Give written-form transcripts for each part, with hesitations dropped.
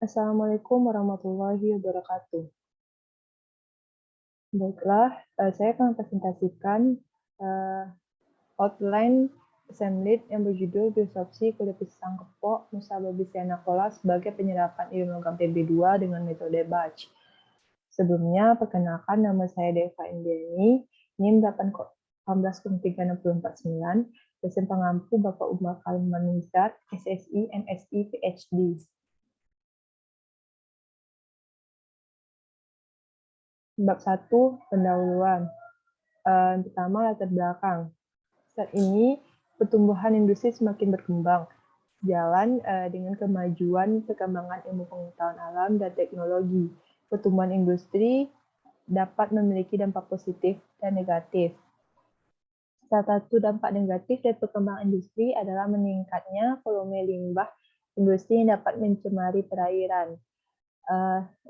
Assalamualaikum warahmatullahi wabarakatuh. Baiklah, saya akan presentasikan eh, outline Semlit yang berjudul Biosopsi kulit pisang kepok Musababiana cola sebagai penyerapan ion logam Pb2 dengan metode batch. Sebelumnya, perkenalkan nama saya Deva Indiani, NIM 18036449, dosen pengampu Bapak Umar Kalmanizar, SSI, MSI, PhD. Bab 1, pendahuluan. Pertama, latar belakang. Saat ini, pertumbuhan industri semakin berkembang. Jalan dengan kemajuan perkembangan ilmu pengetahuan alam dan teknologi. Pertumbuhan industri dapat memiliki dampak positif dan negatif. Salah satu dampak negatif dari perkembangan industri adalah meningkatnya volume limbah industri yang dapat mencemari perairan.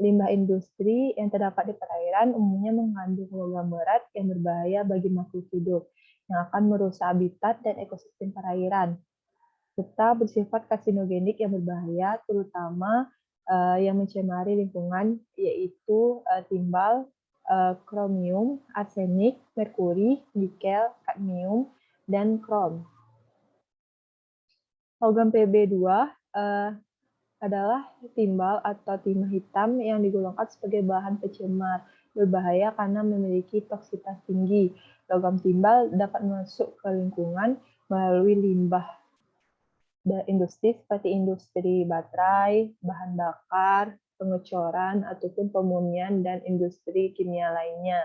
Limbah industri yang terdapat di perairan umumnya mengandung logam berat yang berbahaya bagi makhluk hidup, yang akan merusak habitat dan ekosistem perairan, serta bersifat karsinogenik yang berbahaya, terutama yang mencemari lingkungan, yaitu timbal, kromium, arsenik, merkuri, nikel, kadmium, dan krom. Logam Pb2 adalah timbal atau timah hitam yang digolongkan sebagai bahan pencemar berbahaya karena memiliki toksitas tinggi. Logam timbal dapat masuk ke lingkungan melalui limbah industri seperti industri baterai, bahan bakar, pengecoran, ataupun pemurnian dan industri kimia lainnya.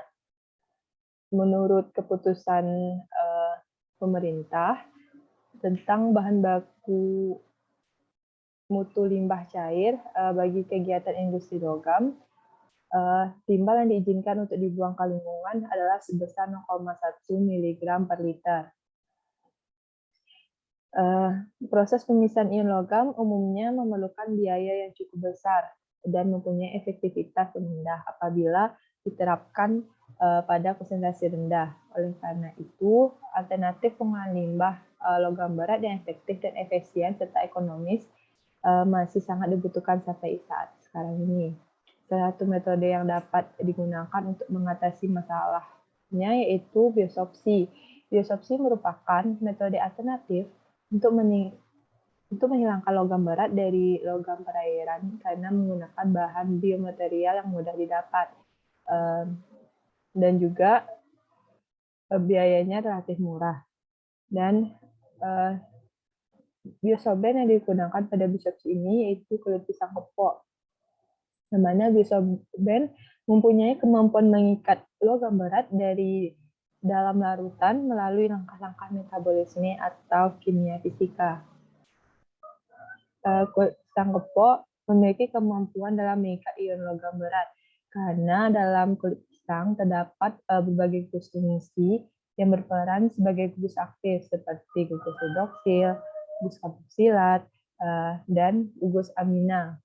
Menurut keputusan pemerintah tentang bahan baku mutu limbah cair bagi kegiatan industri logam, timbal yang diizinkan untuk dibuang ke lingkungan adalah sebesar 0,1 mg per liter. Proses pemisahan ion logam umumnya memerlukan biaya yang cukup besar dan mempunyai efektivitas rendah apabila diterapkan pada konsentrasi rendah. Oleh karena itu, alternatif pengolahan limbah logam berat yang efektif dan efisien serta ekonomis masih sangat dibutuhkan sampai saat sekarang ini. Salah satu metode yang dapat digunakan untuk mengatasi masalahnya yaitu biosopsi. Biosopsi merupakan metode alternatif untuk menghilangkan logam berat dari logam perairan karena menggunakan bahan biomaterial yang mudah didapat dan juga biayanya relatif murah. Dan biosorben yang digunakan pada biosopsi ini yaitu kulit pisang kepok. Di mana biosorben mempunyai kemampuan mengikat logam berat dari dalam larutan melalui langkah-langkah metabolisme atau kimia fisika. Kulit pisang kepok memiliki kemampuan dalam mengikat ion logam berat karena dalam kulit pisang terdapat berbagai gugus fungsi yang berperan sebagai gugus aktif seperti gugus hidroksil, gugus karboksilat, dan gugus amina.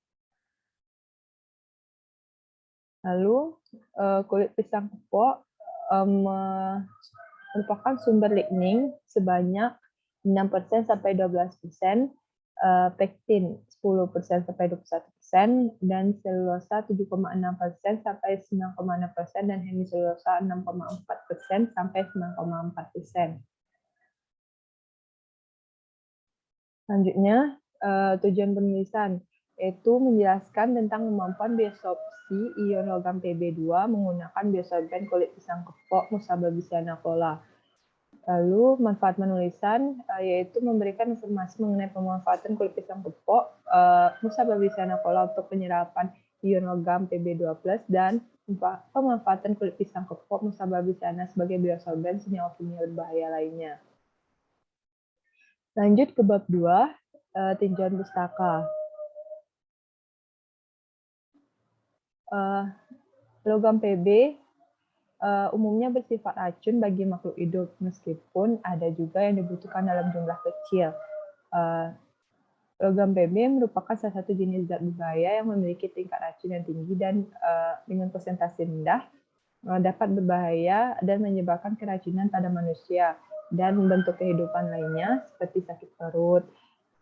Lalu, kulit pisang kepok merupakan sumber lignin sebanyak 6% sampai 12%, pektin 10% sampai 21%, dan selulosa 7,6% sampai 9,6%, dan hemiselulosa 6,4% sampai 9,4%. Selanjutnya, tujuan penulisan, yaitu menjelaskan tentang kemampuan biosopsi ion logam Pb2 menggunakan biosorben kulit pisang kepok Musababiana cola. Lalu, manfaat penulisan, yaitu memberikan informasi mengenai pemanfaatan kulit pisang kepok Musababiana cola untuk penyerapan ion logam Pb2+, dan pemanfaatan kulit pisang kepok Musababiana sebagai biosorben senyawa kimia berbahaya lainnya. Lanjut ke bab 2, tinjauan pustaka. Logam Pb umumnya bersifat racun bagi makhluk hidup, meskipun ada juga yang dibutuhkan dalam jumlah kecil. Logam Pb merupakan salah satu jenis zat berbahaya yang memiliki tingkat racun yang tinggi dan dengan konsentrasi rendah dapat berbahaya dan menyebabkan keracunan pada manusia dan bentuk kehidupan lainnya seperti sakit perut,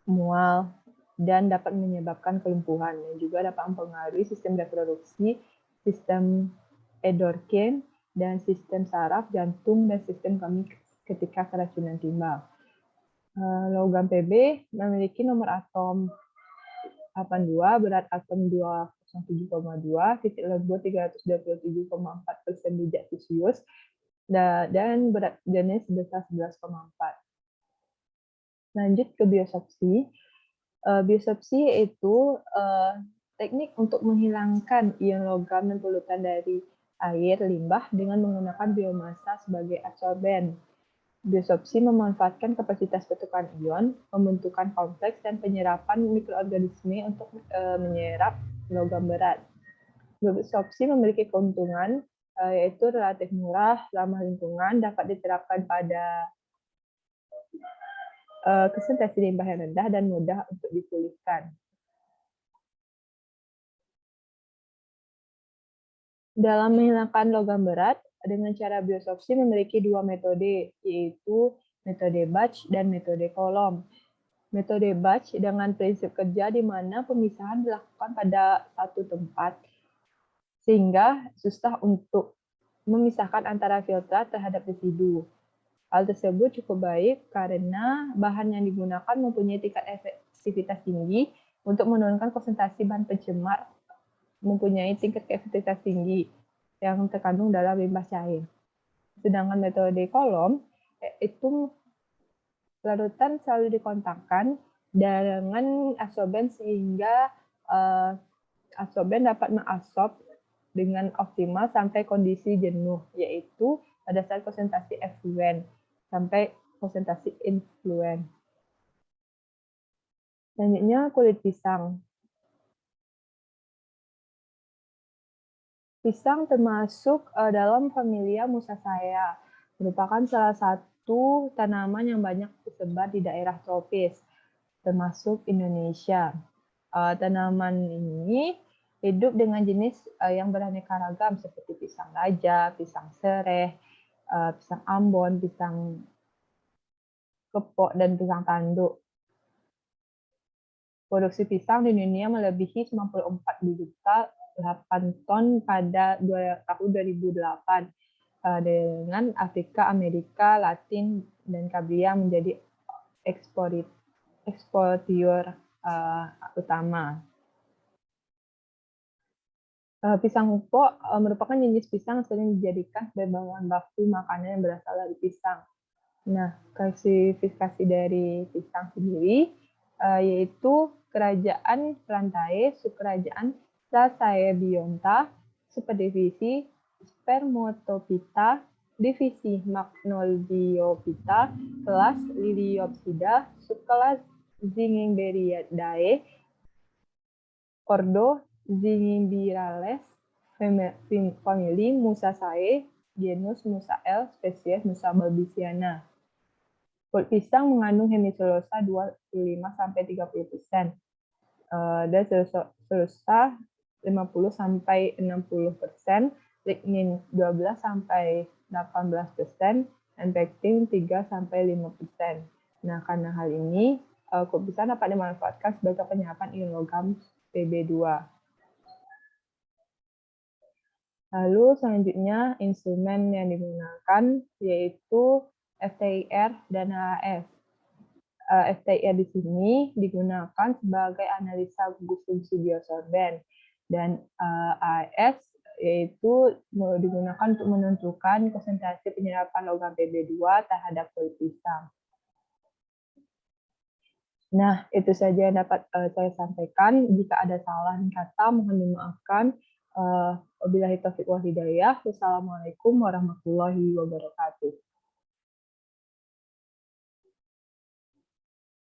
mual, dan dapat menyebabkan kelumpuhan, dan juga dapat mempengaruhi sistem reproduksi, sistem endokrin, dan sistem saraf, jantung, dan sistem kemih ketika keracunan timbal. Logam Pb memiliki nomor atom 82, berat atom 207,2, titik lebur 327,4% derajat Celcius, dan berat jenis sebesar 11,4. Lanjut ke biopsi. Biopsi yaitu teknik untuk menghilangkan ion logam dan polutan dari air limbah dengan menggunakan biomasa sebagai adsorben. Biopsi memanfaatkan kapasitas pertukaran ion, pembentukan kompleks, dan penyerapan mikroorganisme untuk menyerap logam berat. Biopsi memiliki keuntungan yaitu relatif murah, ramah lingkungan, dapat diterapkan pada konsentrasi limbah yang rendah, dan mudah untuk dipulihkan. Dalam menghilangkan logam berat, dengan cara biopsi memiliki dua metode, yaitu metode batch dan metode kolom. Metode batch dengan prinsip kerja di mana pemisahan dilakukan pada satu tempat, sehingga susah untuk memisahkan antara filtrat terhadap residu. Hal tersebut cukup baik karena bahan yang digunakan mempunyai tingkat efektivitas tinggi untuk menurunkan konsentrasi bahan pencemar, mempunyai tingkat efektivitas tinggi yang terkandung dalam limbah cair. Sedangkan metode kolom itu larutan selalu dikontakkan dengan adsorben sehingga adsorben dapat mengabsorb dengan optimal sampai kondisi jenuh, yaitu pada saat konsentrasi efluen sampai konsentrasi influen. Selanjutnya kulit pisang. Pisang termasuk dalam familia Musaceae, merupakan salah satu tanaman yang banyak tersebar di daerah tropis, termasuk Indonesia. Tanaman ini hidup dengan jenis yang beraneka ragam seperti pisang raja, pisang sereh, pisang ambon, pisang kepok, dan pisang tanduk. Produksi pisang di dunia melebihi 94 juta 8 ton pada tahun 2008, dengan Afrika, Amerika Latin, dan Karibia menjadi eksportir utama. Pisang kepok merupakan jenis pisang yang sering dijadikan sebagai bahan baku makanan yang berasal dari pisang. Nah, klasifikasi dari pisang sendiri yaitu kerajaan Plantae, subkerajaan Sacaebiona, subdivisi Spermatophyta, divisi Magnoliophyta, kelas Liliopsida, subkelas Zingiberridae, ordo Zingiberales, famili Musaceae, genus Musael, spesies Musa balbisiana. Kulit pisang mengandung hemiselulosa 25-30%, dan selulosa 50-60%, lignin 12-18%, dan pektin 3-5%. Nah, karena hal ini, kulit pisang dapat dimanfaatkan sebagai penyerapan ion logam Pb2. Lalu selanjutnya instrumen yang digunakan yaitu FTIR dan AAS. FTIR di sini digunakan sebagai analisa gugus fungsi biosorben, dan AAS yaitu digunakan untuk menentukan konsentrasi penyerapan logam Pb2 terhadap kulit pisang. Nah, itu saja yang dapat saya sampaikan. Jika ada salah kata, mohon dimaafkan. Wabillahi taufiq wal hidayah. Wassalamualaikum warahmatullahi wabarakatuh.